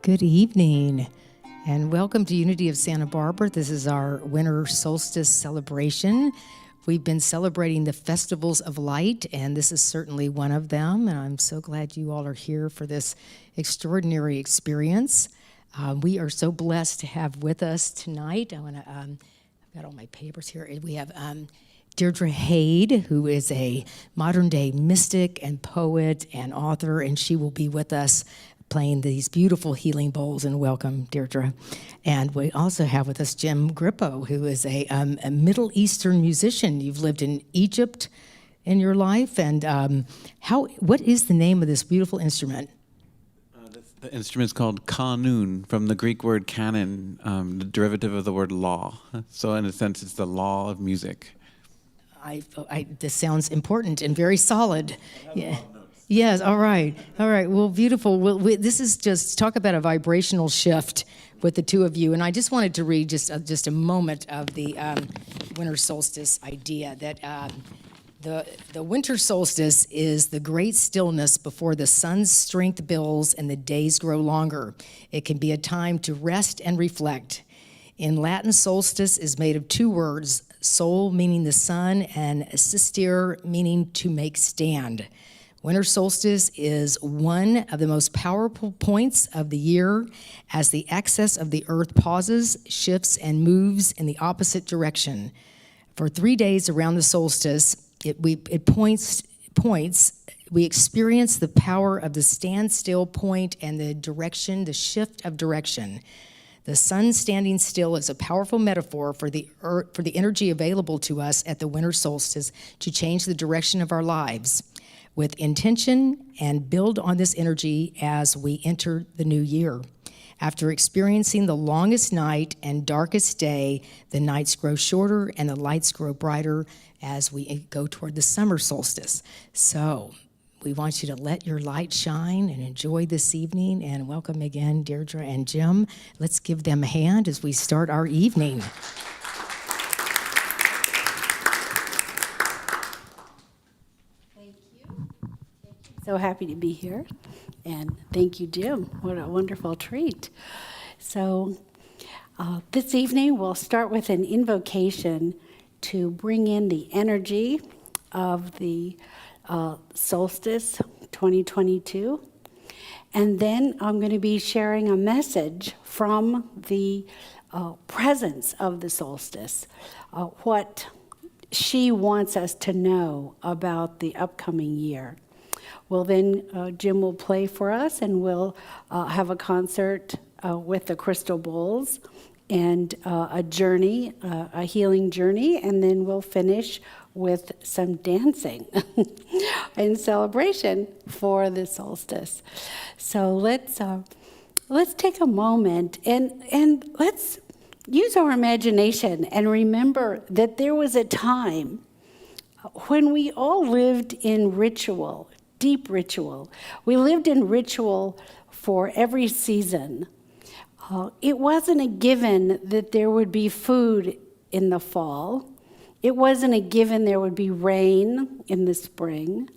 Good evening, and welcome to Unity of Santa Barbara. This is our winter solstice celebration. We've been celebrating the festivals of light, and this is certainly one of them, and I'm so glad you all are here for this extraordinary experience. We are so blessed to have with us tonight. I've got all my papers here. We have Deirdre Hade, who is a modern-day mystic and poet and author, and she will be with us playing these beautiful healing bowls. And welcome, Deirdre. And we also have with us Jim Grippo, who is a Middle Eastern musician. You've lived in Egypt in your life, and what is the name of this beautiful instrument? The instrument is called kanun, from the Greek word canon, the derivative of the word law. So in a sense, it's the law of music. This sounds important and very solid. Yeah. Yes, all right. Well, beautiful. This is just, talk about a vibrational shift with the two of you. And I just wanted to read just a moment of the winter solstice idea, that the winter solstice is the great stillness before the sun's strength builds and the days grow longer. It can be a time to rest and reflect. In Latin, solstice is made of two words, sol meaning the sun and sistere meaning to make stand. Winter solstice is one of the most powerful points of the year as the axis of the earth pauses, shifts, and moves in the opposite direction. For 3 days around the solstice, we experience the power of the standstill point and the shift of direction. The sun standing still is a powerful metaphor for the energy available to us at the winter solstice to change the direction of our lives with intention and build on this energy as we enter the new year. After experiencing the longest night and darkest day, the nights grow shorter and the lights grow brighter as we go toward the summer solstice. So we want you to let your light shine and enjoy this evening, and welcome again, Deirdre and Jim. Let's give them a hand as we start our evening. So happy to be here, and thank you, Jim. What a wonderful treat. So this evening we'll start with an invocation to bring in the energy of the solstice 2022, and then I'm going to be sharing a message from the presence of the solstice, what she wants us to know about the upcoming year. Well, then Jim will play for us, and we'll have a concert with the crystal bowls and a journey, a healing journey, and then we'll finish with some dancing in celebration for the solstice. So let's take a moment and let's use our imagination and remember that there was a time when we all lived in ritual. Deep ritual. We lived in ritual for every season. It wasn't a given that there would be food in the fall. It wasn't a given there would be rain in the spring.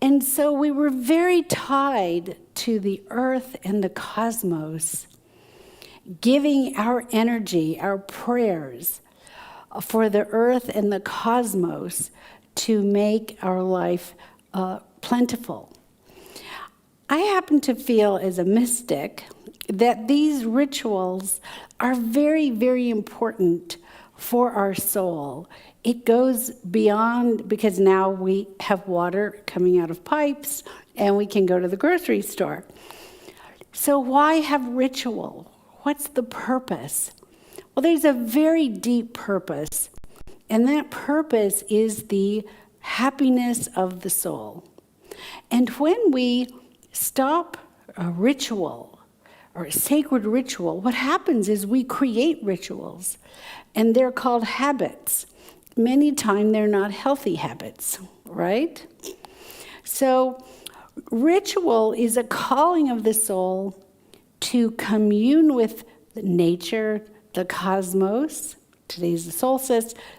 And so we were very tied to the earth and the cosmos, giving our energy, our prayers for the earth and the cosmos to make our life plentiful. I happen to feel as a mystic that these rituals are very, very important for our soul. It goes beyond, because now we have water coming out of pipes and we can go to the grocery store. So why have ritual? What's the purpose? Well, there's a very deep purpose, and that purpose is the happiness of the soul. And when we stop a ritual or a sacred ritual, what happens is we create rituals, and they're called habits. Many times they're not healthy habits, right? So ritual is a calling of the soul to commune with nature, the cosmos, Today's the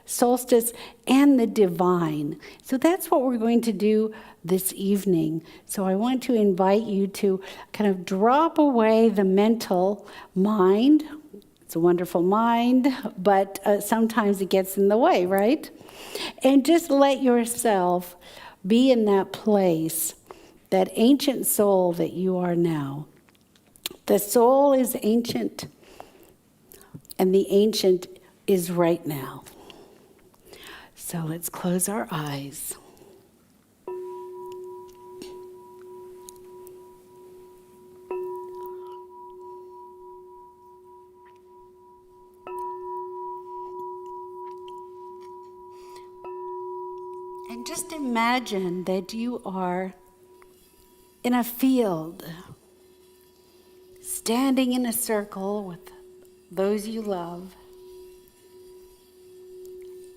solstice, and the divine. So that's what we're going to do this evening. So I want to invite you to kind of drop away the mental mind. It's a wonderful mind, but sometimes it gets in the way, right? And just let yourself be in that place, that ancient soul that you are now. The soul is ancient, and the ancient is right now. So let's close our eyes. And just imagine that you are in a field, standing in a circle with those you love.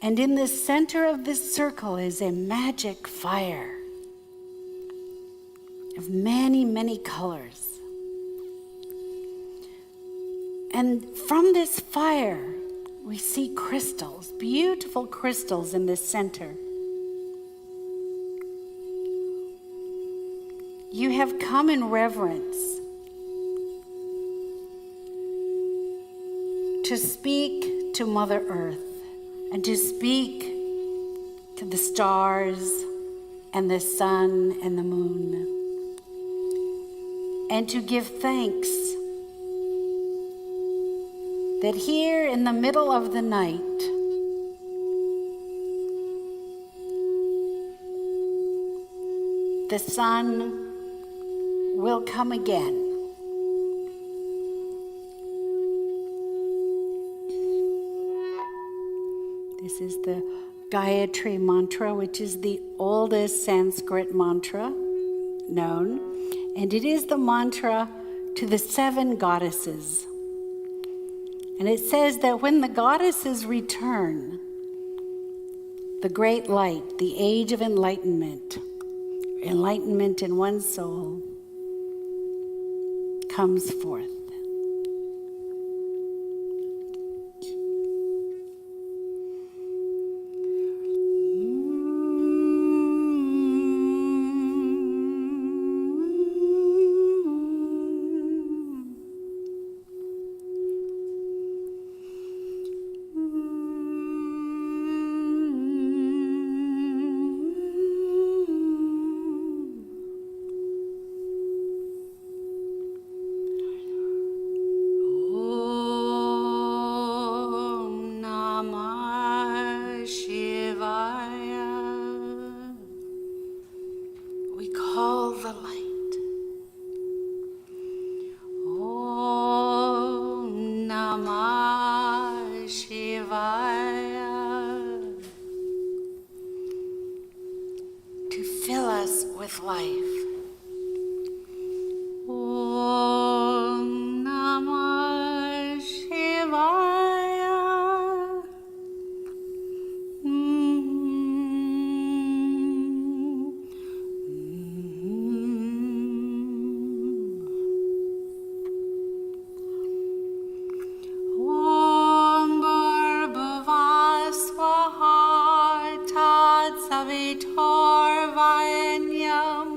And in the center of this circle is a magic fire of many, many colors. And from this fire, we see crystals, beautiful crystals in the center. You have come in reverence to speak to Mother Earth and to speak to the stars and the sun and the moon, and to give thanks that here in the middle of the night, the sun will come again. This is the Dietary Mantra, which is the oldest Sanskrit mantra known, and it is the mantra to the 7 goddesses. And it says that when the goddesses return, the great light, the age of enlightenment in one's soul, comes forth. Savitor Vaenyam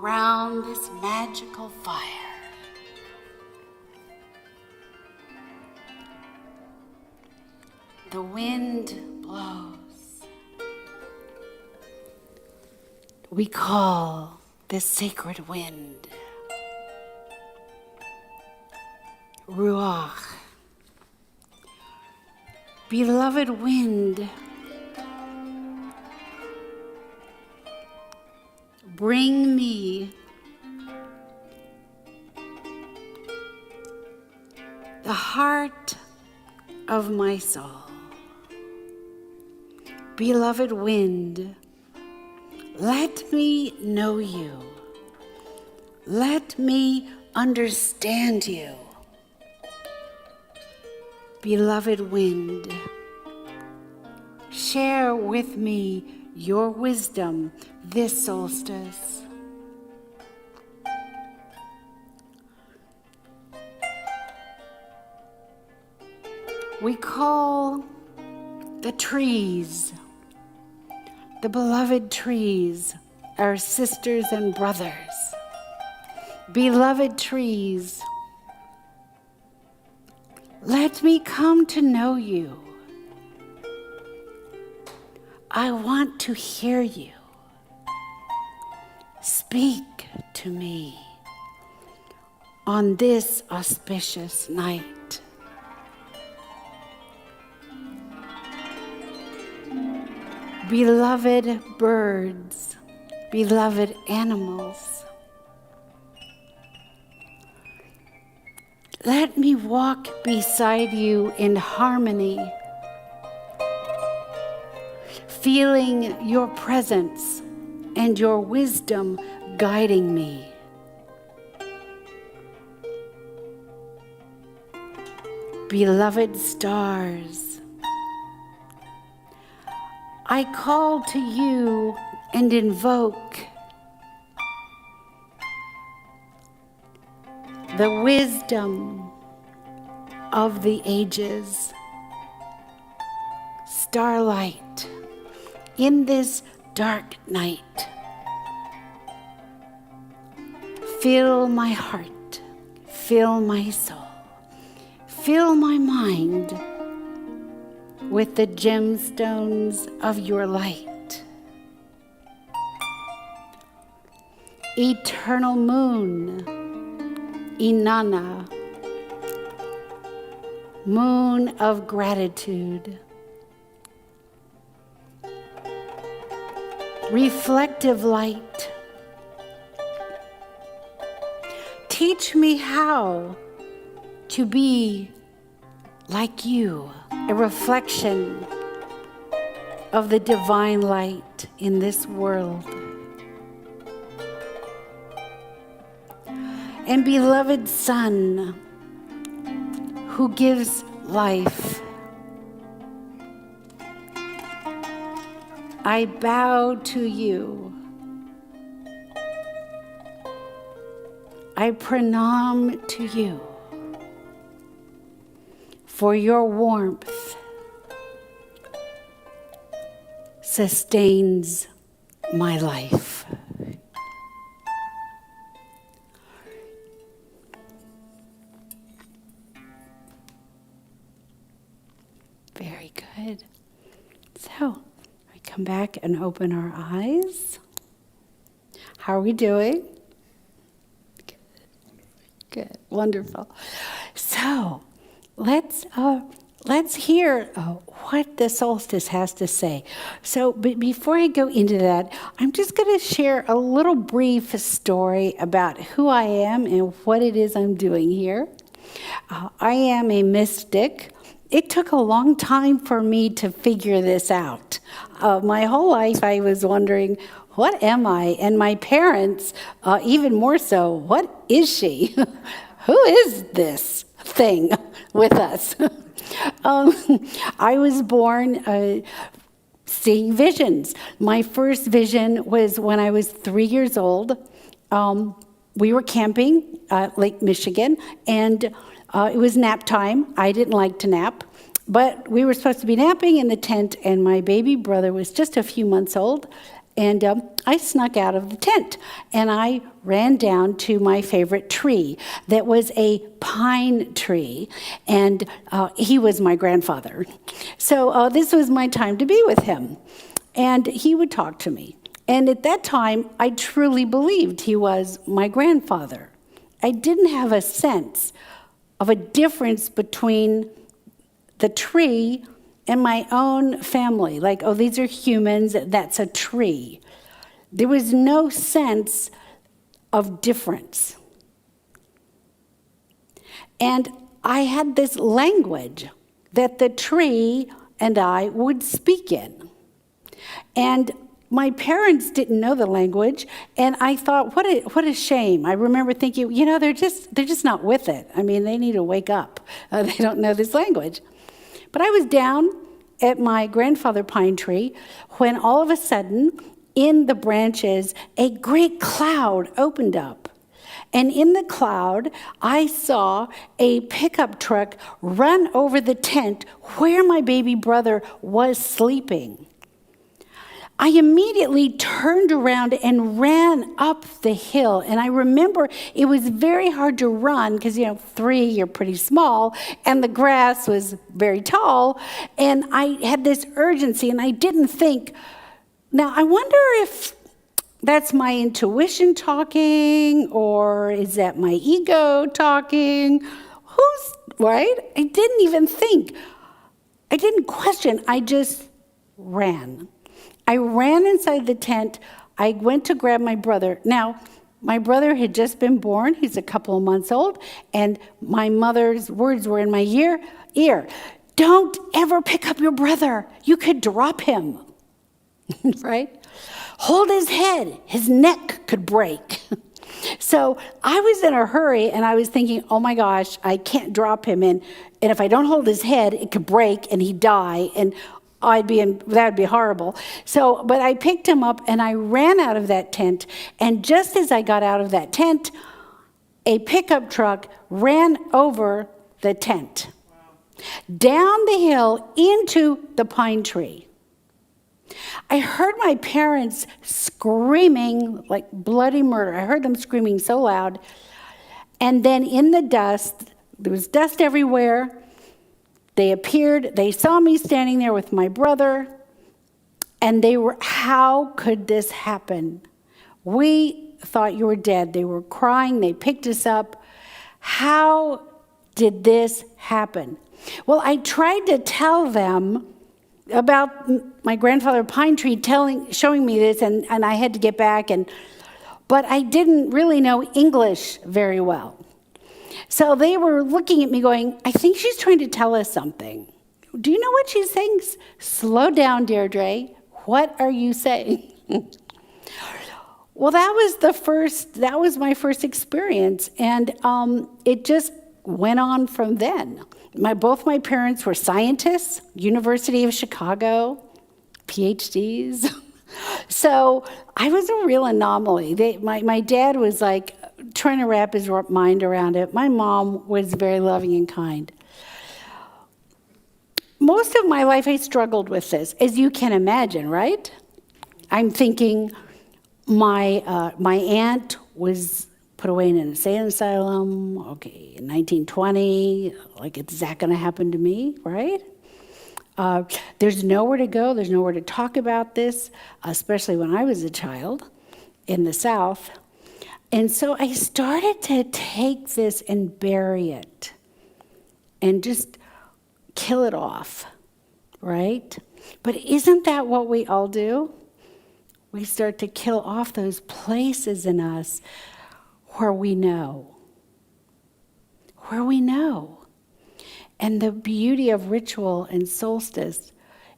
around this magical fire. The wind blows. We call this sacred wind Ruach. Beloved wind, bring me the heart of my soul. Beloved wind, let me know you. Let me understand you. Beloved wind, share with me your wisdom this solstice. We call the trees, the beloved trees, our sisters and brothers. Beloved trees, let me come to know you. I want to hear you. Speak to me on this auspicious night. Beloved birds, beloved animals, let me walk beside you in harmony, feeling your presence and your wisdom guiding me. Beloved stars, I call to you and invoke the wisdom of the ages. Starlight, in this dark night, fill my heart, fill my soul, fill my mind with the gemstones of your light. Eternal moon, Inanna, moon of gratitude. Reflective light, teach me how to be like you, a reflection of the divine light in this world. And beloved Son, who gives life, I bow to you. I pranam to you for your warmth sustains my life. Very good. So, we come back and open our eyes. How are we doing? Good, wonderful. So, let's hear what the solstice has to say. So before I go into that, I'm just going to share a little brief story about who I am and what it is I'm doing here. I am a mystic. It took a long time for me to figure this out. My whole life I was wondering, what am I? And my parents, even more so, what is she? Who is this thing with us? I was born seeing visions. My first vision was when I was 3 years old. We were camping at Lake Michigan, and it was nap time. I didn't like to nap, but we were supposed to be napping in the tent, and my baby brother was just a few months old, And I snuck out of the tent, and I ran down to my favorite tree that was a pine tree, and he was my grandfather. So this was my time to be with him, and he would talk to me. And at that time, I truly believed he was my grandfather. I didn't have a sense of a difference between the tree and my own family. Like, oh, these are humans, that's a tree. There was no sense of difference. And I had this language that the tree and I would speak in. And my parents didn't know the language, and I thought, what a shame. I remember thinking, they're just not with it. I mean, they need to wake up. They don't know this language. But I was down at my grandfather pine tree when all of a sudden, in the branches, a great cloud opened up. And in the cloud, I saw a pickup truck run over the tent where my baby brother was sleeping. I immediately turned around and ran up the hill. And I remember it was very hard to run because, 3, you're pretty small, and the grass was very tall. And I had this urgency, and I didn't think. Now, I wonder if that's my intuition talking, or is that my ego talking? Right? I didn't even think. I didn't question. I just ran. I ran inside the tent. I went to grab my brother. Now, my brother had just been born. He's a couple of months old. And my mother's words were in my ear, don't ever pick up your brother. You could drop him, right? Hold his head. His neck could break. So I was in a hurry, and I was thinking, oh my gosh, I can't drop him. And if I don't hold his head, it could break and he'd die. And that would be horrible. So, but I picked him up and I ran out of that tent. And just as I got out of that tent, a pickup truck ran over the tent, down the hill into the pine tree. I heard my parents screaming like bloody murder. I heard them screaming so loud. And then in the dust, there was dust everywhere. They appeared, they saw me standing there with my brother, and they were, how could this happen? We thought you were dead. They were crying, they picked us up. How did this happen? Well, I tried to tell them about my grandfather pine tree showing me this, and I had to get back, but I didn't really know English very well. So they were looking at me going, I think she's trying to tell us something. Do you know what she's saying? Slow down, Deirdre. What are you saying? Well, that was my first experience. And it just went on from then. Both my parents were scientists, University of Chicago, PhDs. So I was a real anomaly. My dad was like trying to wrap his mind around it. My mom was very loving and kind. Most of my life I struggled with this, as you can imagine, right? I'm thinking my aunt was put away in an insane asylum, okay, in 1920, like, is that going to happen to me, right? There's nowhere to go, there's nowhere to talk about this, especially when I was a child in the South. And so I started to take this and bury it and just kill it off, right? But isn't that what we all do? We start to kill off those places in us where we know. And the beauty of ritual and solstice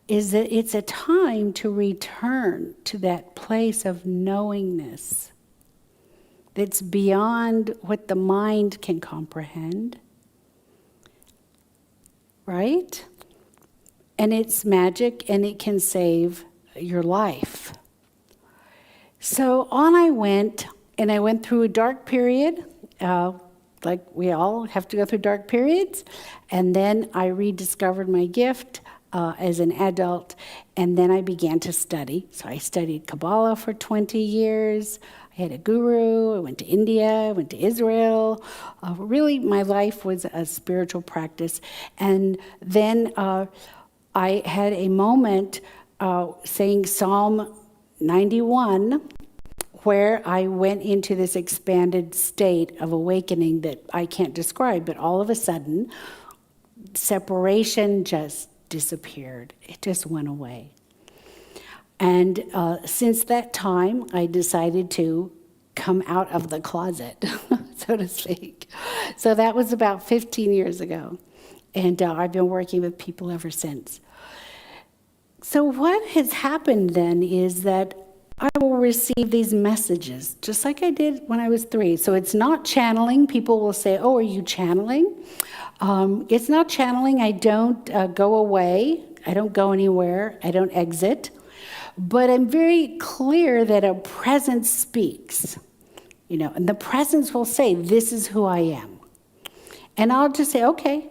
is that it's a time to return to that place of knowingness that's beyond what the mind can comprehend, right? And it's magic, and it can save your life. So on I went, and I went through a dark period, like we all have to go through dark periods, and then I rediscovered my gift as an adult, and then I began to study. So I studied Kabbalah for 20 years. I had a guru. I went to India. I went to Israel. Really, my life was a spiritual practice. And then I had a moment saying Psalm 91, where I went into this expanded state of awakening that I can't describe, but all of a sudden, separation just disappeared. It just went away. And since that time, I decided to come out of the closet, so to speak. So that was about 15 years ago. And I've been working with people ever since. So what has happened then is that I will receive these messages, just like I did when I was 3. So it's not channeling. People will say, oh, are you channeling? It's not channeling. I don't go away. I don't go anywhere. I don't exit. But I'm very clear that a presence speaks, and the presence will say, this is who I am. And I'll just say, okay.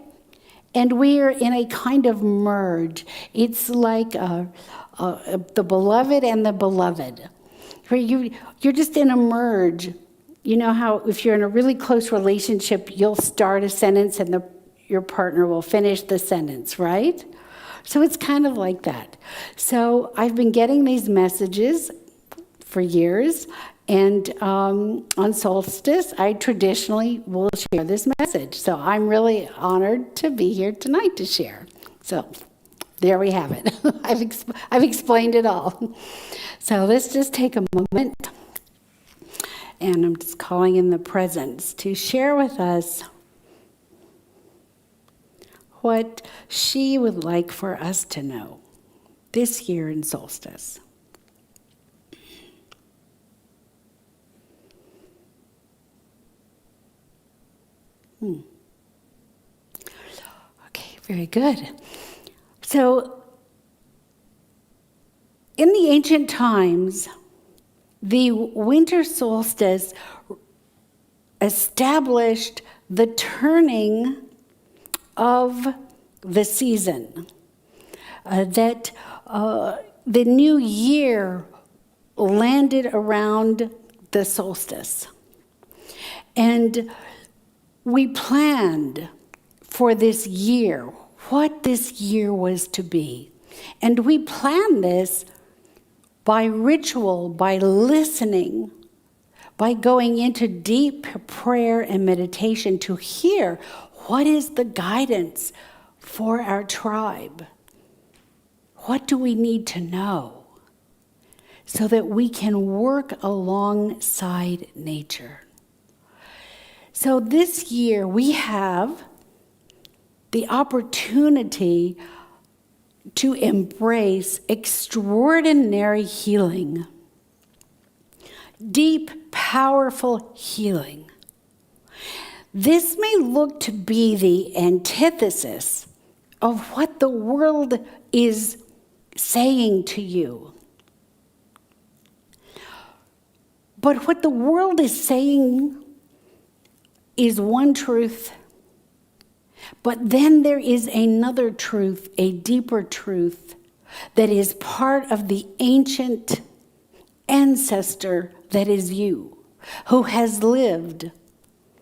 And we are in a kind of merge. It's like the beloved and the beloved. Where you're just in a merge. You know how if you're in a really close relationship, you'll start a sentence and your partner will finish the sentence, right? So it's kind of like that. So I've been getting these messages for years, and on Solstice, I traditionally will share this message. So I'm really honored to be here tonight to share. So there we have it. I've explained it all. So let's just take a moment, and I'm just calling in the presence to share with us what she would like for us to know this year in Solstice. Okay, very good. So, in the ancient times, the winter solstice established the turning of the season, that the new year landed around the solstice. And we planned for this year, what this year was to be. And we planned this by ritual, by listening, by going into deep prayer and meditation to hear what is the guidance for our tribe. What do we need to know so that we can work alongside nature? So this year we have the opportunity to embrace extraordinary healing, deep, powerful healing. This may look to be the antithesis of what the world is saying to you. But what the world is saying is one truth, but then there is another truth, a deeper truth, that is part of the ancient ancestor that is you, who has lived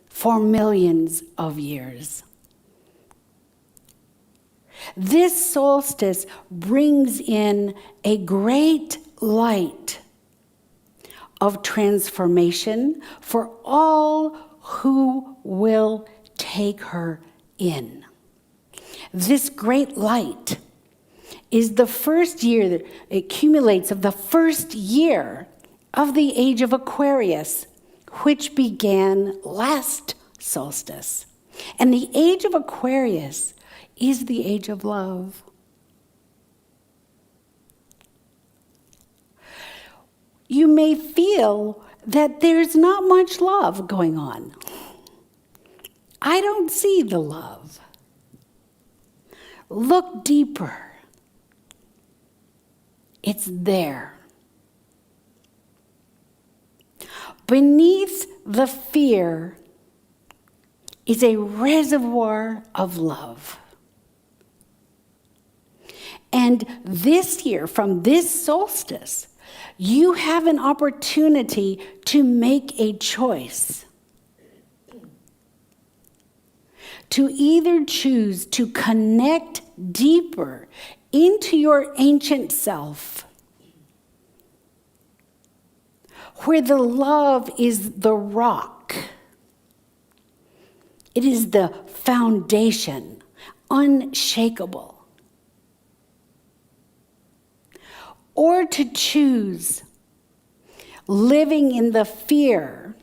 for millions of years. This solstice brings in a great light of transformation for all who will take her in. This great light is the first year that accumulates of the first year of the age of Aquarius, which began last solstice. And the age of Aquarius is the age of love. You may feel that there's not much love going on. I don't see the love. Look deeper. It's there. Beneath the fear is a reservoir of love. And this year, from this solstice, you have an opportunity to make a choice. To either choose to connect deeper into your ancient self, where the love is the rock. It is the foundation, unshakable. Or to choose living in the fear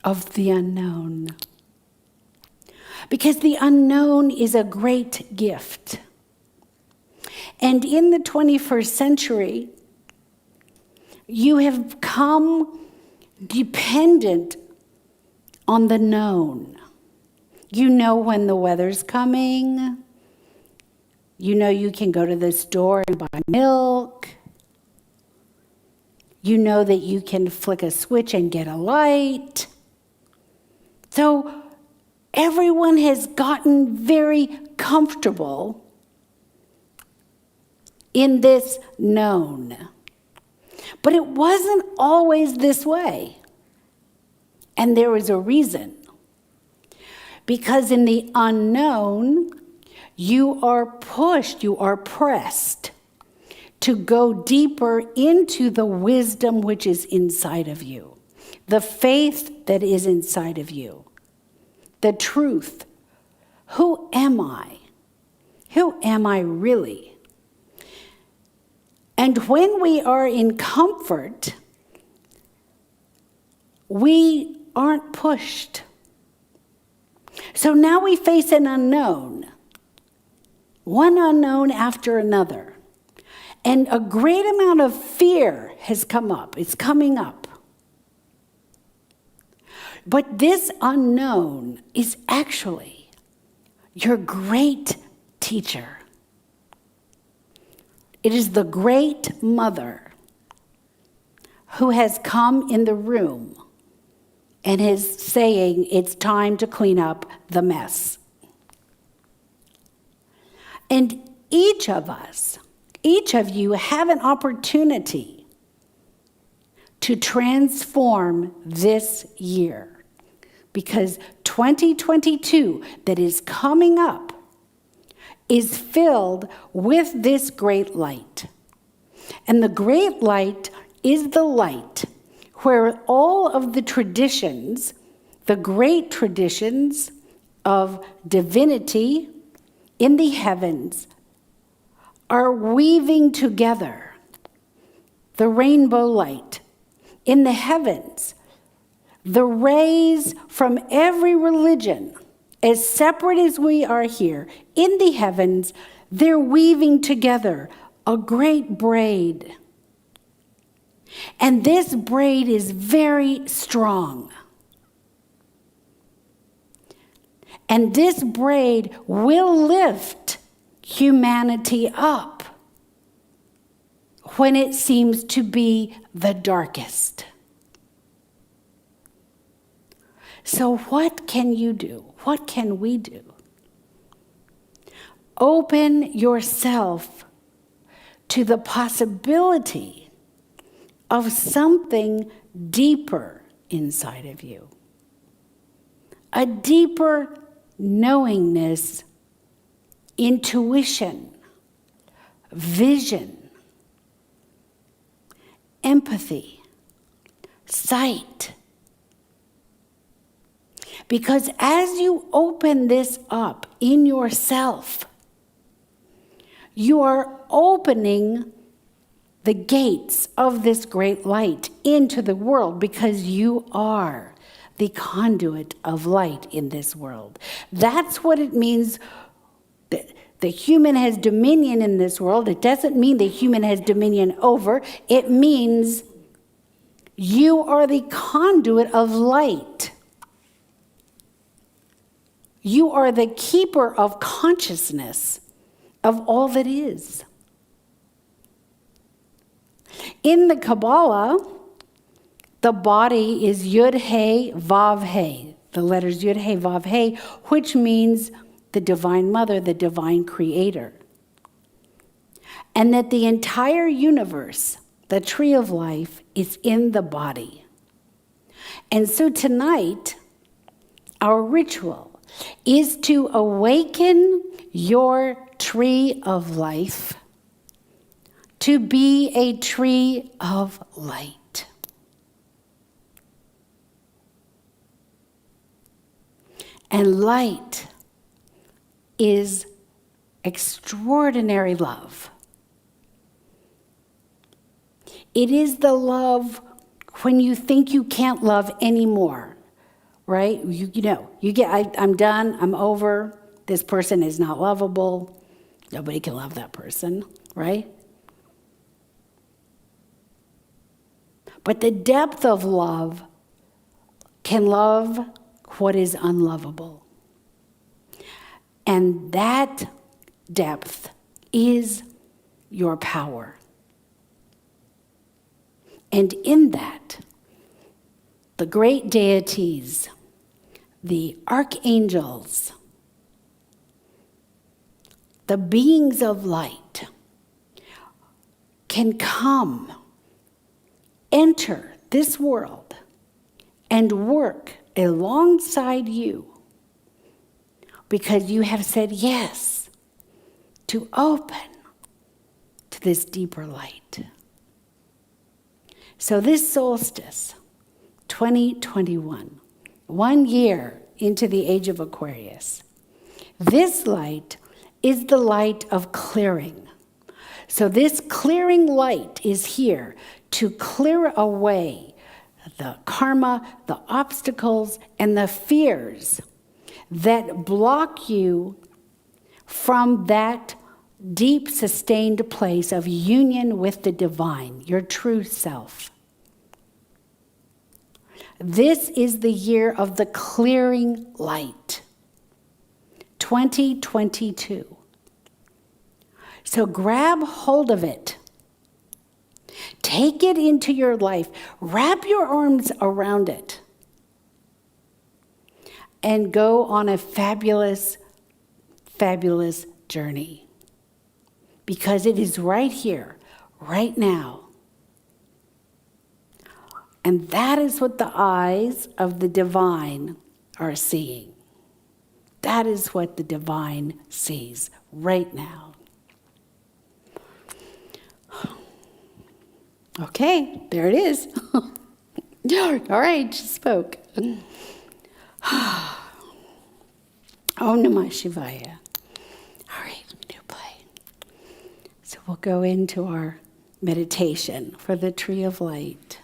of the unknown. Because the unknown is a great gift. And in the 21st century, you have come dependent on the known. You know when the weather's coming. You know you can go to the store and buy milk. You know that you can flick a switch and get a light. So everyone has gotten very comfortable in this known. But it wasn't always this way. And there was a reason. Because in the unknown, you are pushed, you are pressed to go deeper into the wisdom which is inside of you, the faith that is inside of you, the truth. Who am I? Who am I really? And when we are in comfort, we aren't pushed. So now we face an unknown, one unknown after another. And a great amount of fear has come up. It's coming up. But this unknown is actually your great teacher. It is the great mother who has come in the room and is saying it's time to clean up the mess. And each of us, each of you have an opportunity to transform this year, because 2022 that is coming up is filled with this great light. And the great light is the light where all of the traditions, the great traditions of divinity in the heavens, are weaving together. The rainbow light in the heavens, the rays from every religion, as separate as we are here, in the heavens, they're weaving together a great braid. And this braid is very strong. And this braid will lift humanity up when it seems to be the darkest. So what can you do? What can we do? Open yourself to the possibility of something deeper inside of you. A deeper knowingness, intuition, vision, empathy, sight. Because as you open this up in yourself, you are opening the gates of this great light into the world, because you are the conduit of light in this world. That's what it means that the human has dominion in this world. It doesn't mean the human has dominion over. It means you are the conduit of light. You are the keeper of consciousness of all that is. In the Kabbalah, the body is Yud-He, Vav-He, the letters Yud-He, Vav-He, which means the Divine Mother, the Divine Creator. and that the entire universe, the tree of life, is in the body. And so tonight, our ritual is to awaken your tree of life to be a tree of light. And light is extraordinary love. It is the love when you think you can't love anymore, right? I'm done, I'm over, this person is not lovable, nobody can love that person, right? But the depth of love can love what is unlovable. And that depth is your power. And in that, the great deities, the archangels, the beings of light can come, enter this world, and work alongside you because you have said yes to open to this deeper light. So this solstice, 2021, 1 year into the age of Aquarius, this light is the light of clearing. So this clearing light is here to clear away the karma, the obstacles, and the fears that block you from that deep, sustained place of union with the divine, your true self. This is the year of the clearing light, 2022. So grab hold of it. Take it into your life. Wrap your arms around it. And go on a fabulous, fabulous journey. Because it is right here, right now. And that is what the eyes of the divine are seeing. That is what the divine sees right now. Okay, there it is. All right, she spoke. Om Namah Shivaya. All right, new play. So we'll go into our meditation for the tree of light.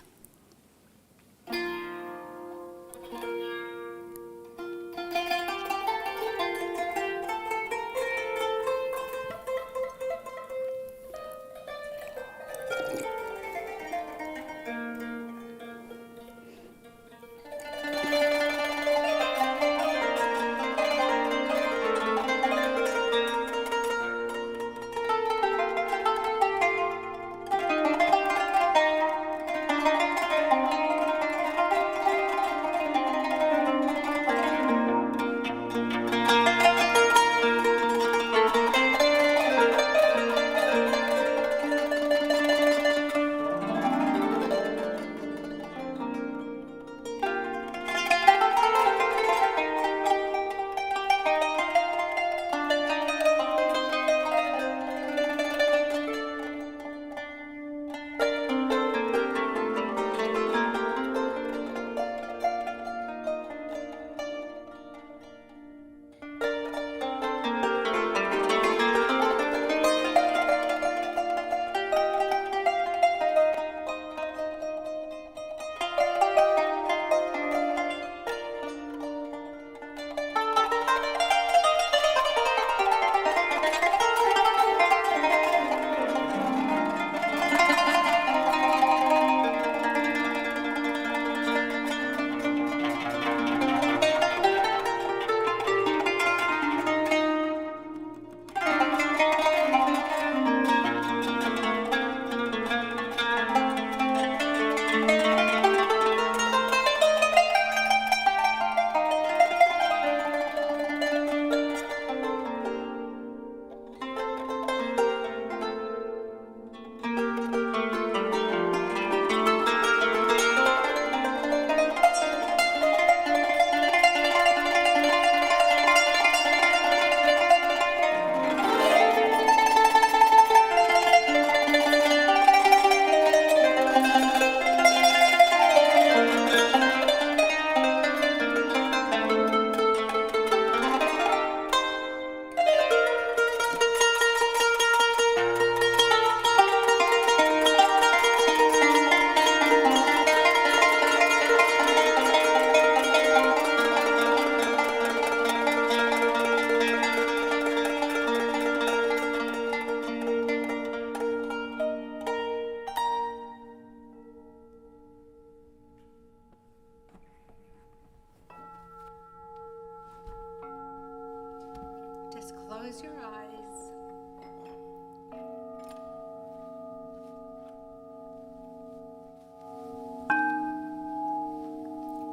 close your eyes.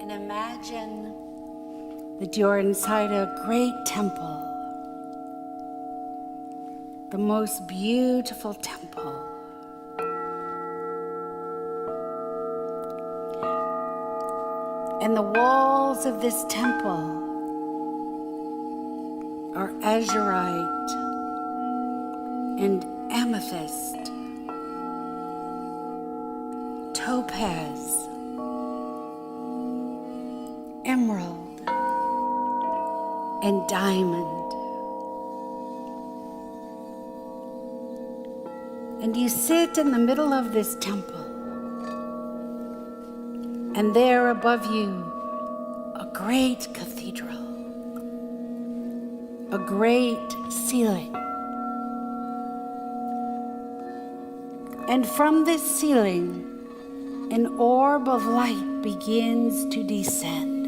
And imagine that you're inside a great temple, the most beautiful temple. And the walls of this temple are azurite and amethyst, topaz, emerald, and diamond. And you sit in the middle of this temple, and there above you, a great cathedral, a great ceiling. And from this ceiling, an orb of light begins to descend.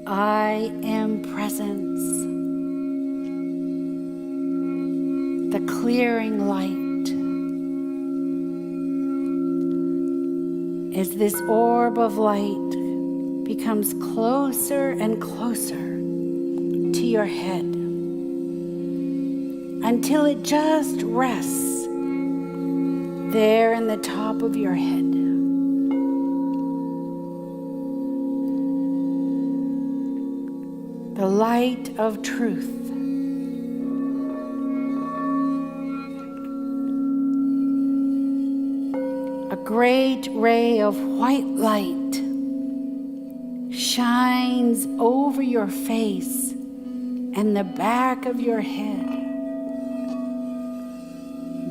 I am presence, the clearing light. As this orb of light becomes closer and closer to your head, until it just rests there in the top of your head. The light of truth. A great ray of white light shines over your face and the back of your head,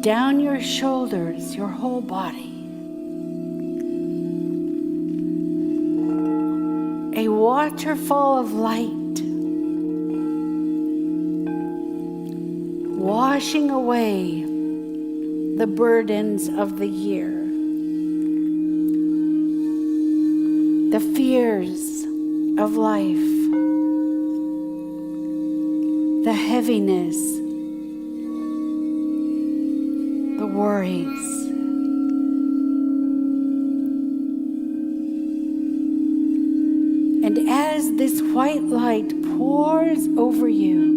down your shoulders, your whole body. A waterfall of light washing away the burdens of the year, the fears of life, the heaviness, the worries. And as this white light pours over you,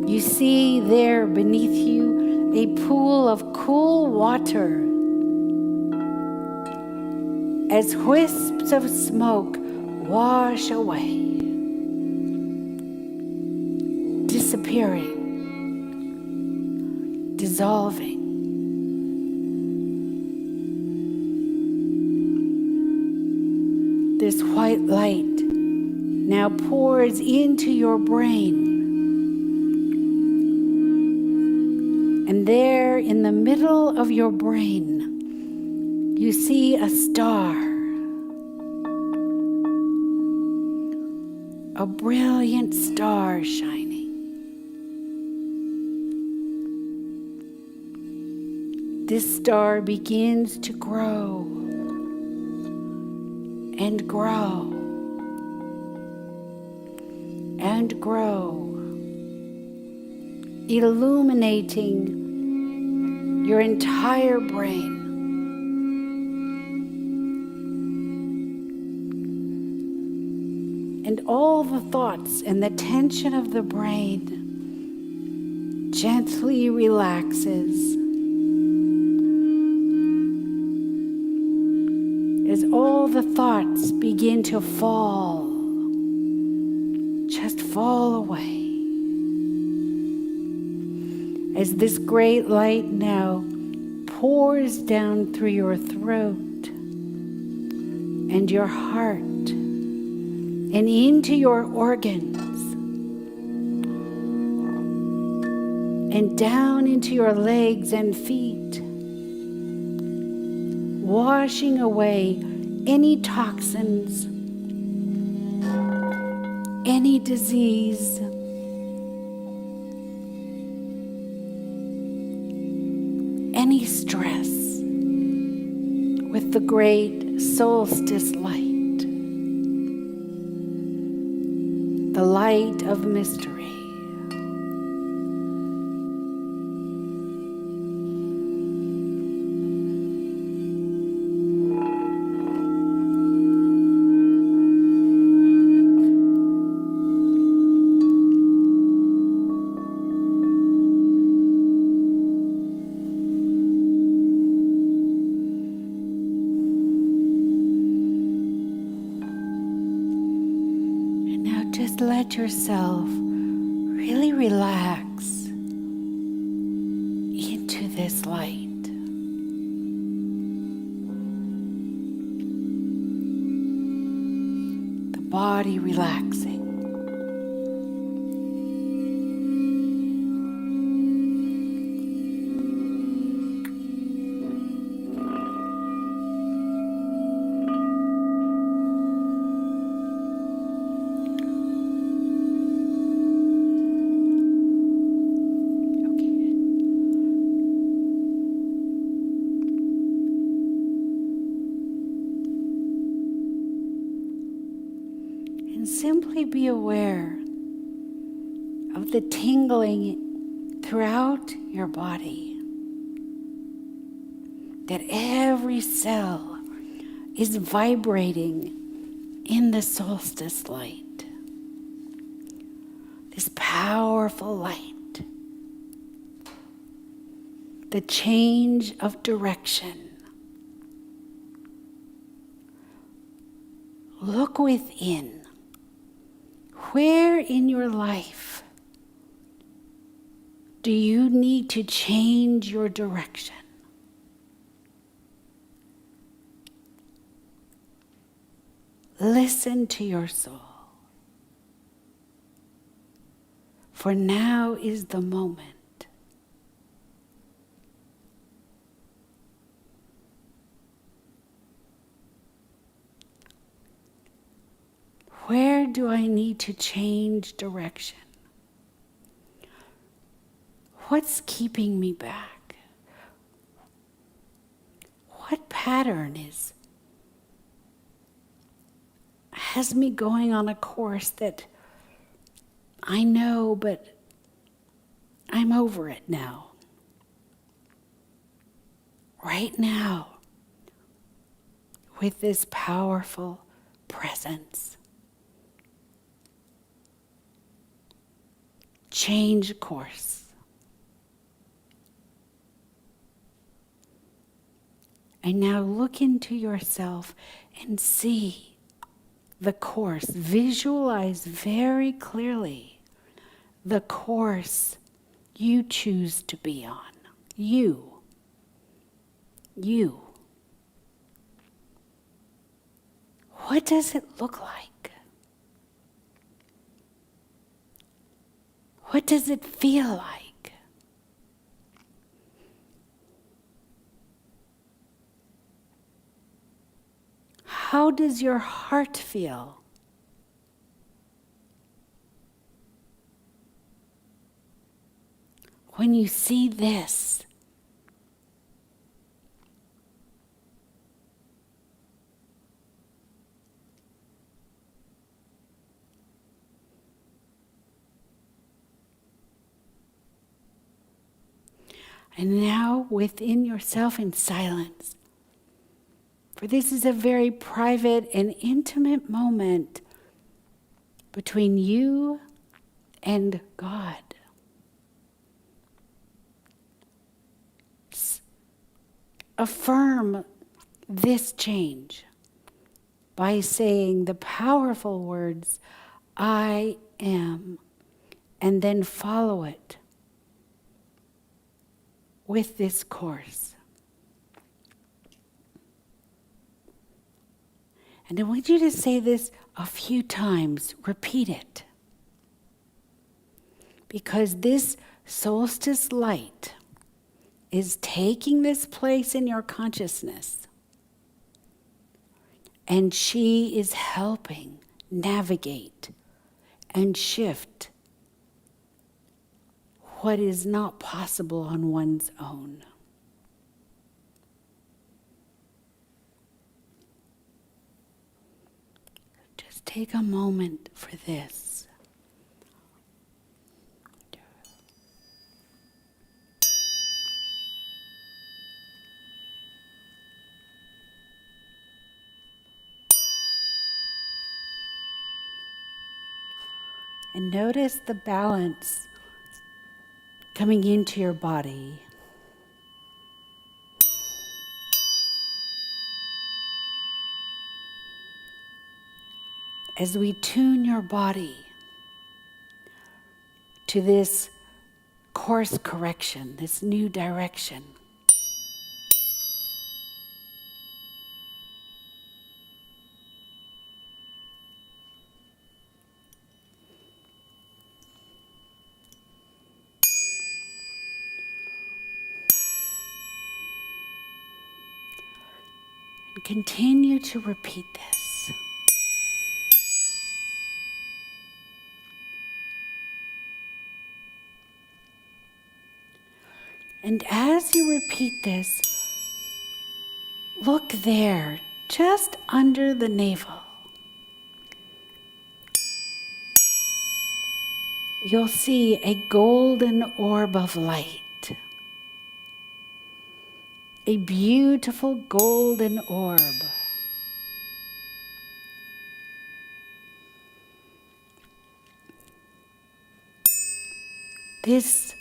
you see there beneath you a pool of cool water as wisps of smoke wash away, disappearing, dissolving. This white light now pours into your brain. And there in the middle of your brain, you see a star, a brilliant star shining. This star begins to grow and grow and grow, illuminating your entire brain. And all the thoughts and the tension of the brain gently relaxes as all the thoughts begin to fall, just fall away. As this great light now pours down through your throat and your heart and into your organs and down into your legs and feet, washing away any toxins, any disease, any stress with the great solstice light. the light of mystery. Let yourself really relax into this light. The body relaxing. Simply be aware of the tingling throughout your body, that every cell is vibrating in the solstice light, this powerful light, the change of direction. Look within. Where in your life do you need to change your direction? Listen to your soul. For now is the moment. Where do I need to change direction? What's keeping me back? What pattern has me going on a course that I know, but I'm over it now? Right now, with this powerful presence. Change course. And now look into yourself and see the course. Visualize very clearly the course you choose to be on. You. What does it look like? What does it feel like? How does your heart feel? When you see this, and now within yourself in silence, for this is a very private and intimate moment between you and God. Affirm this change by saying the powerful words, I am, and then follow it with this course. And I want you to say this a few times. Repeat it. Because this solstice light is taking this place in your consciousness. And she is helping navigate and shift what is not possible on one's own. Just take a moment for this. And notice the balance coming into your body. As we tune your body to this course correction, this new direction. And continue to repeat this. And as you repeat this, look there, just under the navel. You'll see a golden orb of light. A beautiful golden orb. This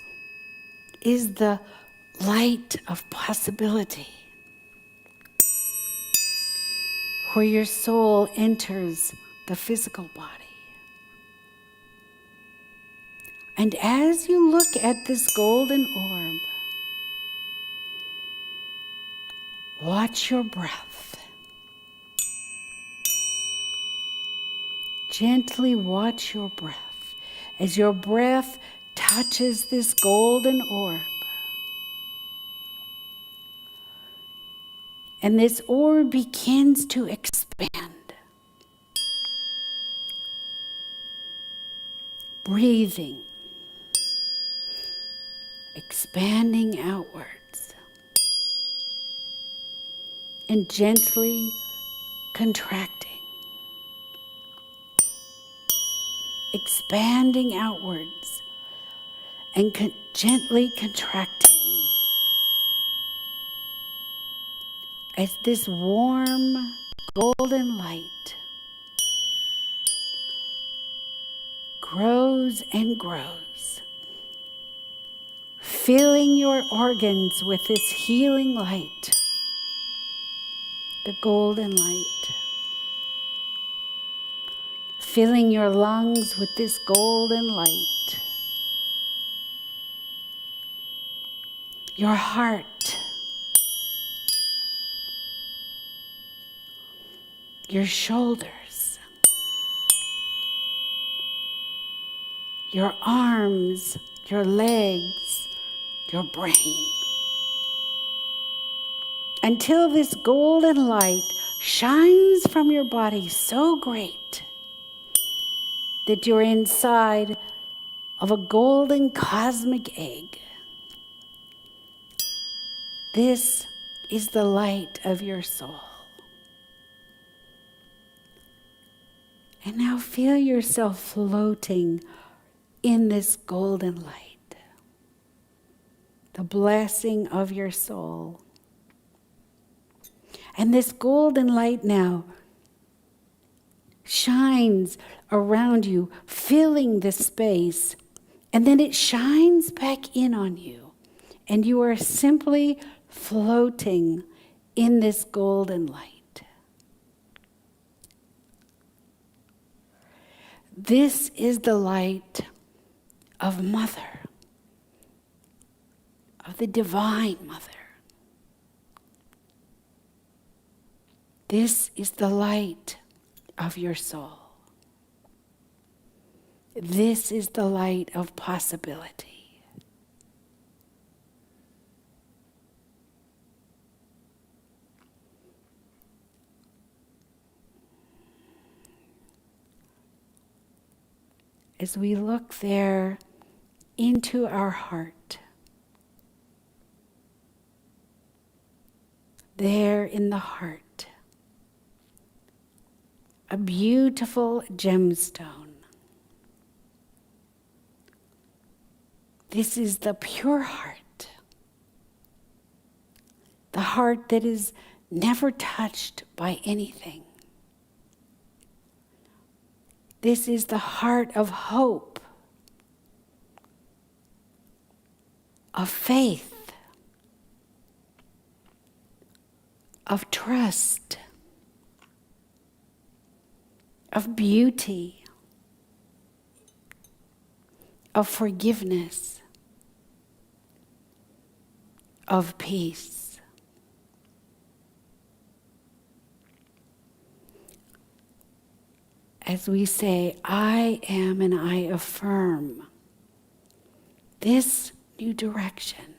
is the light of possibility, where your soul enters the physical body. And as you look at this golden orb, watch your breath. Gently watch your breath as your breath touches this golden orb. And this orb begins to expand. Breathing. Expanding outwards. And gently contracting. Expanding outwards. And gently contracting. As this warm golden light grows and grows, filling your organs with this healing light, the golden light, filling your lungs with this golden light, your heart, your shoulders, your arms, your legs, your brain. Until this golden light shines from your body so great that you're inside of a golden cosmic egg. This is the light of your soul. And now feel yourself floating in this golden light, the blessing of your soul. And this golden light now shines around you, filling the space, and then it shines back in on you, and you are simply floating in this golden light. This is the light of Mother, of the Divine Mother. This is the light of your soul. This is the light of possibility. As we look there into our heart, there in the heart, a beautiful gemstone. This is the pure heart, the heart that is never touched by anything. This is the heart of hope, of faith, of trust, of beauty, of forgiveness, of peace. As we say, I am and I affirm this new direction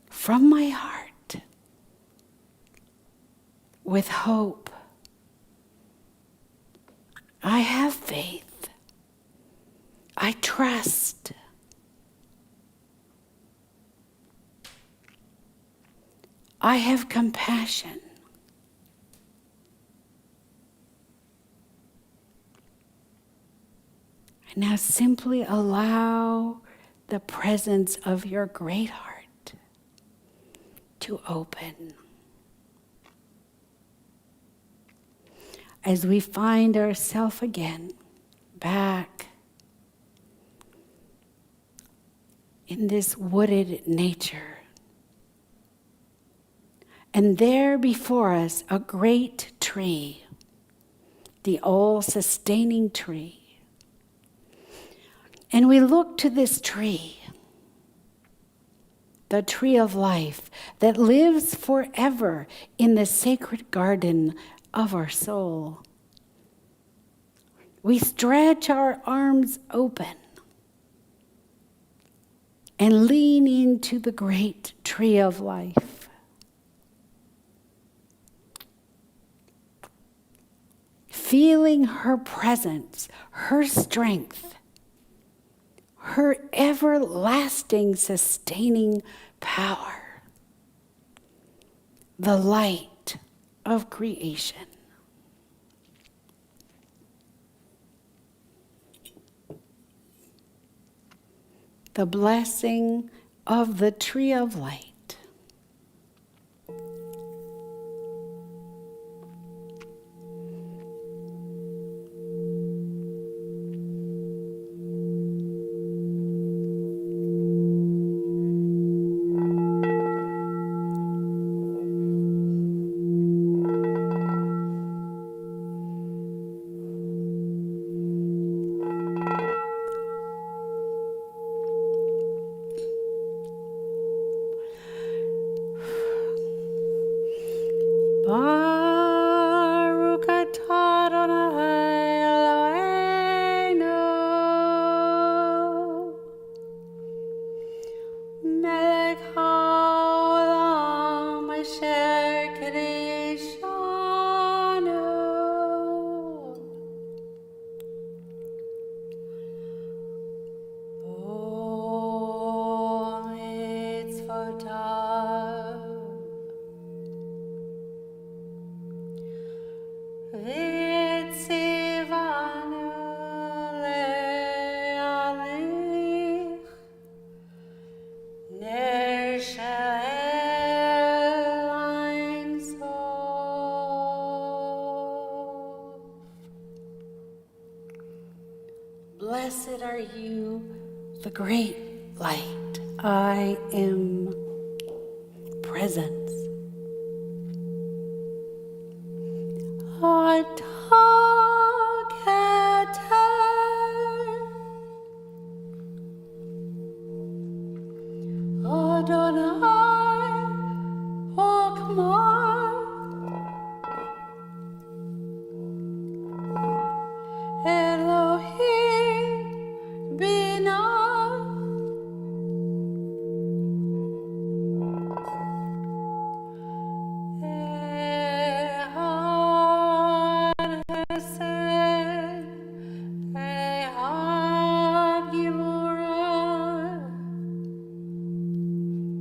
from my heart with hope. I have faith. I trust. I have compassion. And now simply allow the presence of your great heart to open. As we find ourselves again back in this wooded nature. And there before us, a great tree, the all-sustaining tree. And we look to this tree, the tree of life that lives forever in the sacred garden of our soul. We stretch our arms open and lean into the great tree of life. Feeling her presence, her strength, her everlasting sustaining power, the light of creation. The blessing of the tree of light. Blessed are you, the great light. I am presence.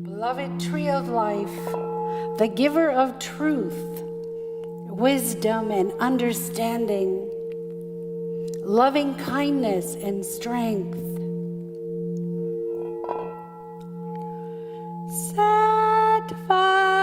Beloved tree of life, the giver of truth, wisdom and understanding, loving kindness and strength. Set fire,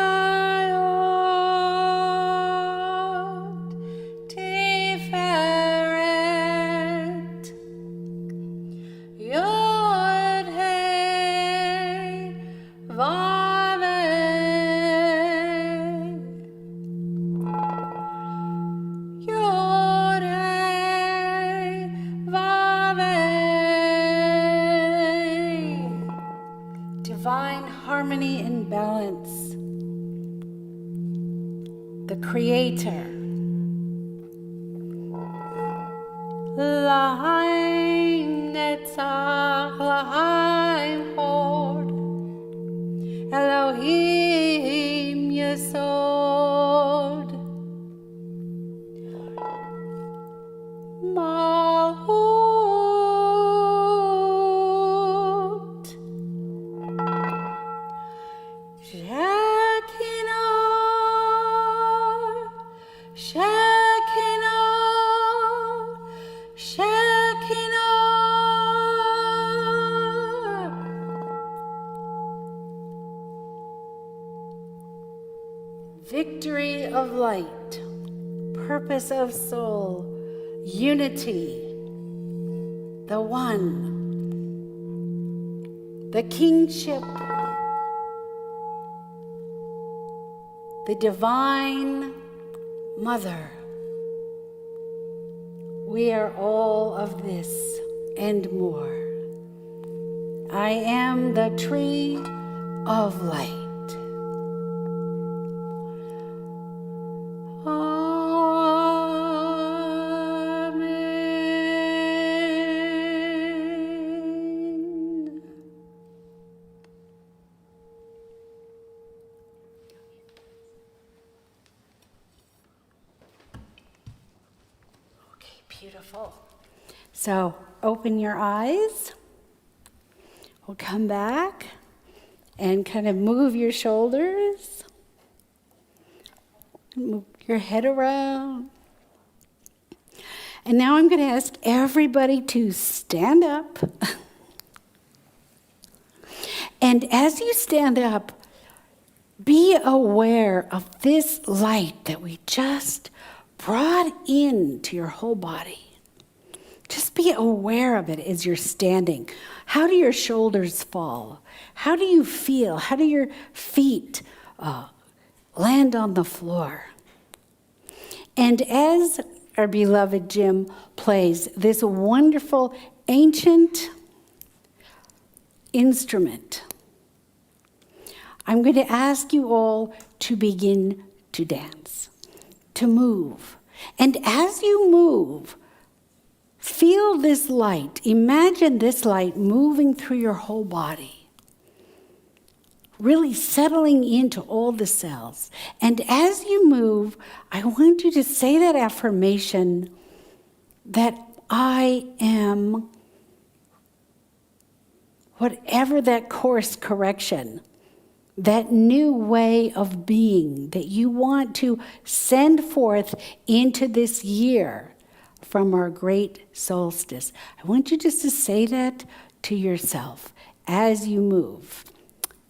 harmony and balance, the Creator. L'haim netzach, l'haim hod, Elohim Yesod, Malchut, Shekinah, Shekinah, Shekinah. Victory of light, purpose of soul, unity, the one, the kingship, the divine mother. We are all of this and more. I am the tree of light. Amen. Okay, beautiful. So open your eyes. We'll come back and kind of move your shoulders. Move your head around. And now I'm going to ask everybody to stand up. And as you stand up, be aware of this light that we just brought into your whole body. Just be aware of it as you're standing. How do your shoulders fall? How do you feel? How do your feet land on the floor? And as our beloved Jim plays this wonderful ancient instrument, I'm going to ask you all to begin to dance, to move. And as you move, feel this light. Imagine this light moving through your whole body, really settling into all the cells. And as you move, I want you to say that affirmation that I am whatever that course correction, that new way of being that you want to send forth into this year from our great solstice. I want you just to say that to yourself as you move.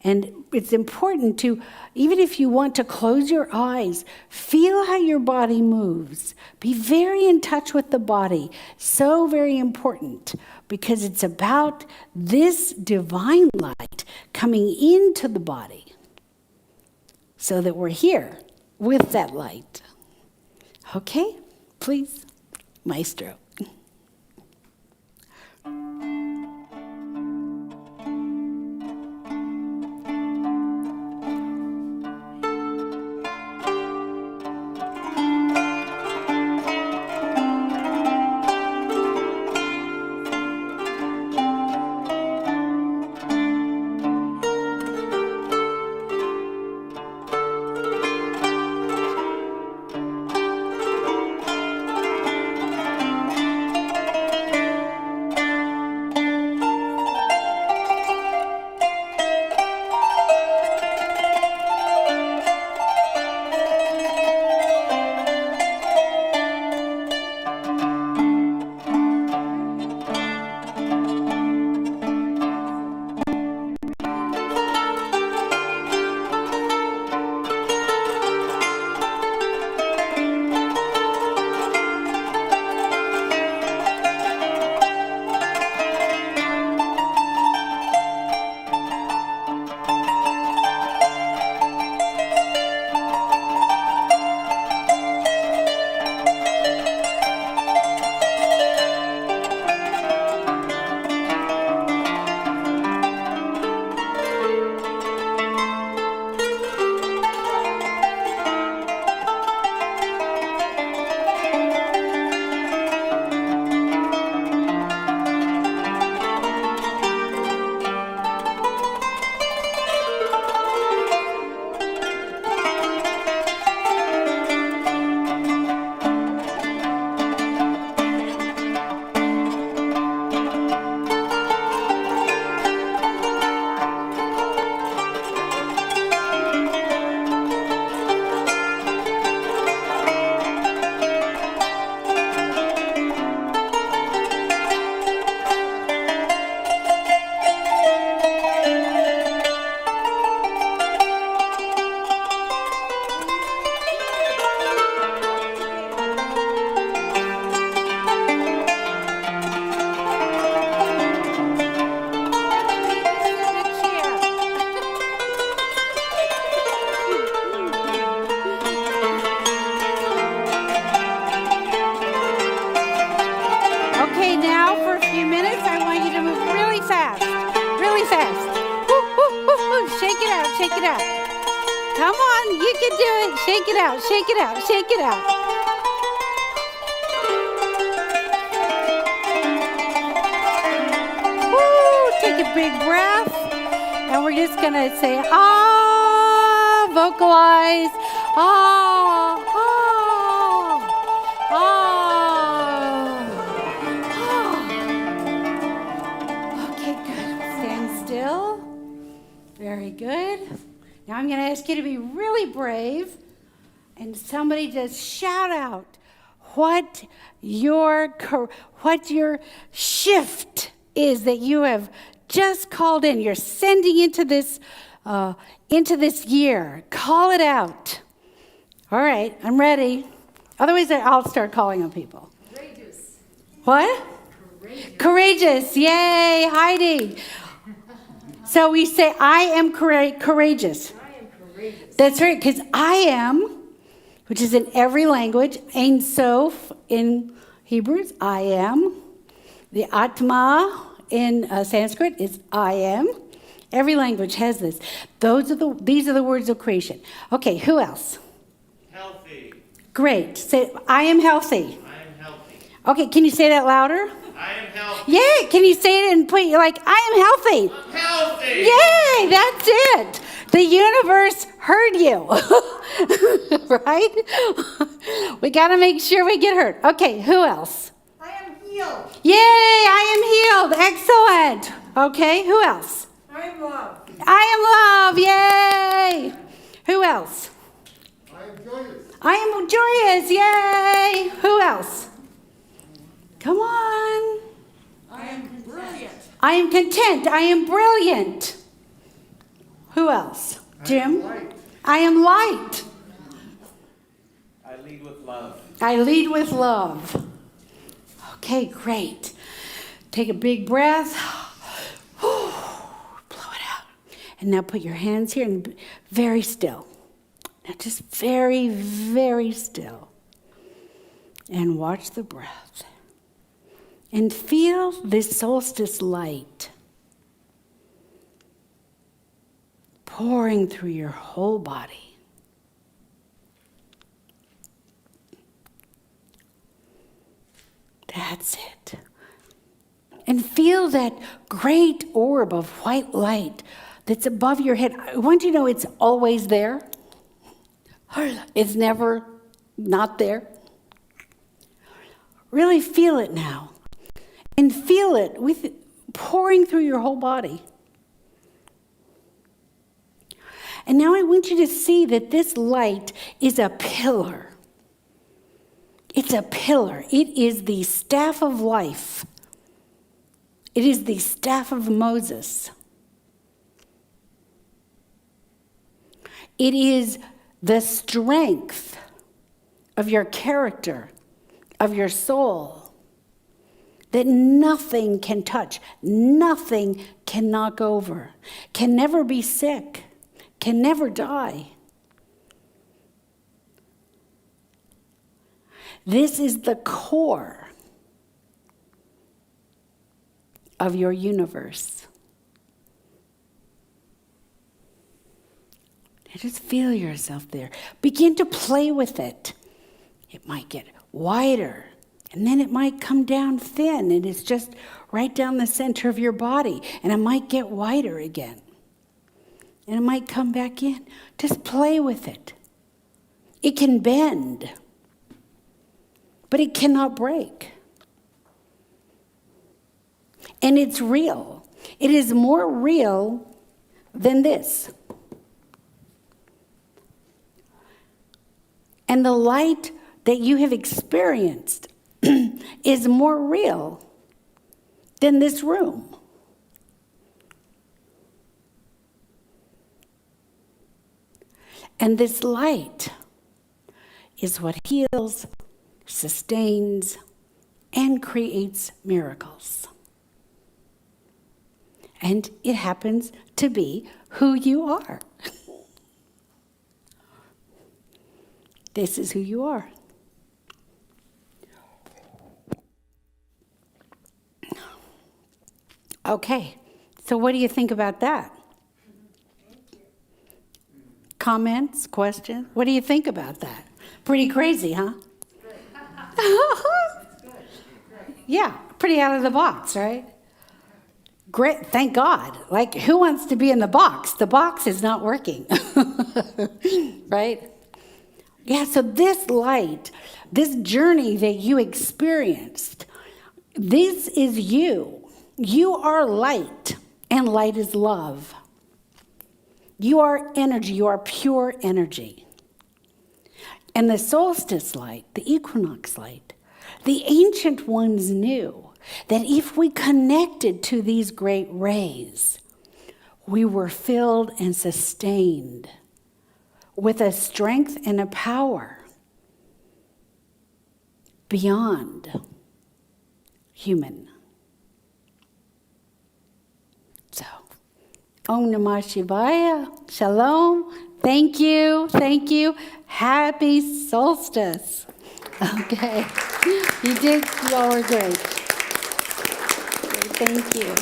And it's important to, even if you want to close your eyes, feel how your body moves. Be very in touch with the body. So very important, because it's about this divine light coming into the body so that we're here with that light. Okay? Please, Maestro. Shake it out. Come on, you can do it. Shake it out, shake it out, shake it out. Woo, take a big breath. And we're just going to say, ah, vocalize, ah, ah, ah. Okay, good. Stand still. Very good. Now I'm going to ask you to be really brave, and somebody just shout out what your shift is that you have just called in. You're sending into this year. Call it out. All right, I'm ready. Otherwise, I'll start calling on people. Courageous. What? Courageous. Yay, Heidi. So we say, I am courageous. I am courageous. That's right, because I am, which is in every language, Ein Sof in Hebrews, I am. The Atma in Sanskrit is I am. Every language has this. These are the words of creation. Okay, who else? Healthy. Great. Say, I am healthy. I am healthy. Okay, can you say that louder? I am healthy. Yeah, can you say it and put like, I am healthy. I'm healthy. Yay, that's it. The universe heard you, right? We got to make sure we get heard. Okay, who else? I am healed. Yay, I am healed. Excellent. Okay, who else? I am loved. I am love. Yay. Who else? I am joyous. I am joyous. Yay. Who else? Come on. I am brilliant. I am content. I am brilliant. Who else? Jim? I am light. I lead with love. I lead with love. Okay, great. Take a big breath. Blow it out. And now put your hands here and very still. Now just very, very still. And watch the breath. And feel this solstice light pouring through your whole body. That's it. And feel that great orb of white light that's above your head. I want you to know it's always there. It's never not there. Really feel it now. And feel it with pouring through your whole body. And now I want you to see that this light is a pillar. It's a pillar. It is the staff of life. It is the staff of Moses. It is the strength of your character, of your soul, that nothing can touch, nothing can knock over, can never be sick, can never die. This is the core of your universe. Now just feel yourself there. Begin to play with it. It might get wider, and then it might come down thin, and it's just right down the center of your body, and it might get wider again. And it might come back in. Just play with it. It can bend, but it cannot break. And it's real. It is more real than this. And the light that you have experienced is more real than this room. And this light is what heals, sustains, and creates miracles. And it happens to be who you are. This is who you are. Okay, so what do you think about that? comments, questions? What do you think about that? Pretty crazy, huh? Yeah, pretty out of the box, right? Great, thank God. Like, who wants to be in the box? The box is not working, right? Yeah, so this light, this journey that you experienced, this is you. You are light, and light is love. You are energy. You are pure energy. And the solstice light, the equinox light, the ancient ones knew that if we connected to these great rays, we were filled and sustained with a strength and a power beyond human. So, Om Namah Shivaya, Shalom, thank you, happy solstice. Okay, you all were great. Thank you.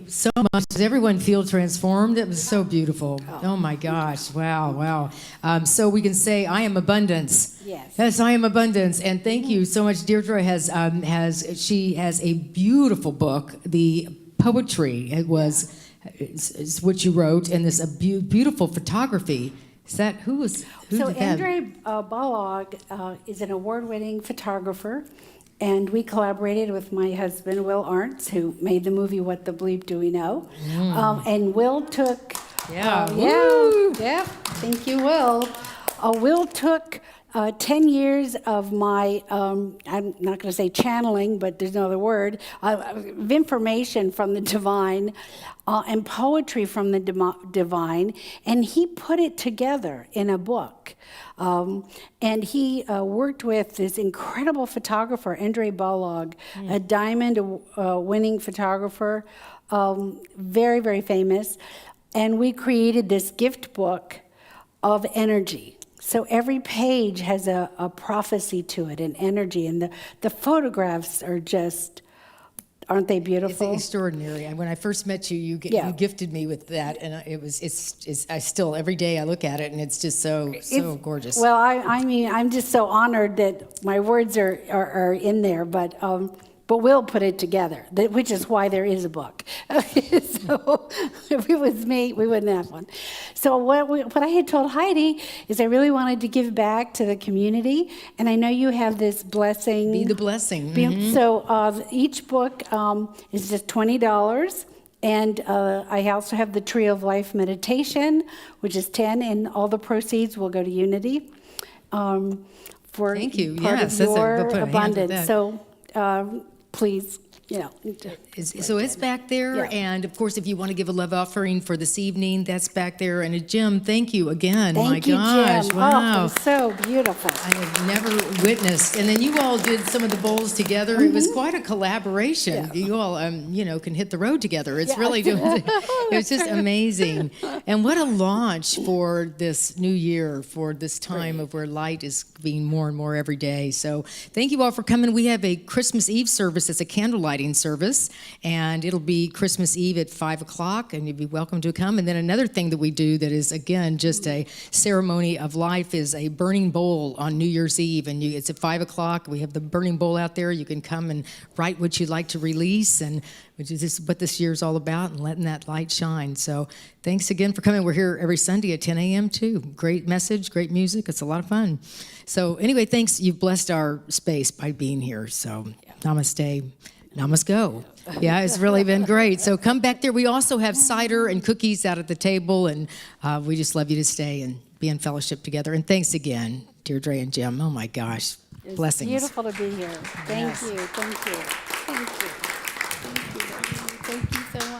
So much. Does everyone feel transformed? It was so beautiful. Oh my gosh. Wow. So we can say, I am abundance. Yes, I am abundance. And thank you so much. Deirdre has a beautiful book, The Poetry. It's what you wrote, and this beautiful photography. Is that, who did that? Andre Balog is an award-winning photographer. And we collaborated with my husband, Will Arntz, who made the movie What the Bleep Do We Know? And Will took... Thank you, Will. Will took 10 years of my, I'm not going to say channeling, but there's no other word, of information from the divine and poetry from the divine, and he put it together in a book. And he worked with this incredible photographer, Andre Balog, a diamond winning photographer, very, very famous. And we created this gift book of energy. So every page has a prophecy to it, an energy. And the photographs are just, aren't they beautiful? It's extraordinary. And when I first met you, you gifted me with that, and I still every day I look at it, and it's just so gorgeous. Well, I mean, I'm just so honored that my words are in there, but Will put it together, which is why there is a book. So if it was me, we wouldn't have one. So what I had told Hade is I really wanted to give back to the community, and I know you have this blessing. Be the blessing. So each book is just $20. And I also have the Tree of Life meditation, which is $10, and all the proceeds will go to Unity for Thank you. part Yes, of your put a hand to abundance. that. So please, So it's back there, and of course, if you want to give a love offering for this evening, that's back there. And Jim, thank you again. Thank you, gosh, Jim. wow. Oh, so beautiful. I have never witnessed. And then you all did some of the bowls together. It was quite a collaboration. You all, can hit the road together. It's really, it's just amazing. And what a launch for this new year, for this time of where light is being more and more every day. So thank you all for coming. We have a Christmas Eve service. It's a candle lighting service, and it'll be Christmas Eve at 5 o'clock, and you'd be welcome to come. And then another thing that we do that is, again, just a ceremony of life is a burning bowl on New Year's Eve, and it's at 5 o'clock. We have the burning bowl out there. You can come and write what you'd like to release, and which is just what this year's all about, and letting that light shine. So thanks again for coming. We're here every Sunday at 10 a.m. too. Great message, great music. It's a lot of fun. So anyway, thanks. You've blessed our space by being here. So namaste. Now must go. Yeah, it's really been great. So come back there. We also have cider and cookies out at the table, and we just love you to stay and be in fellowship together. And thanks again, Deirdre and Jim. Oh my gosh, blessings. It's beautiful to be here. Thank you. Thank you. Thank you. Thank you so much.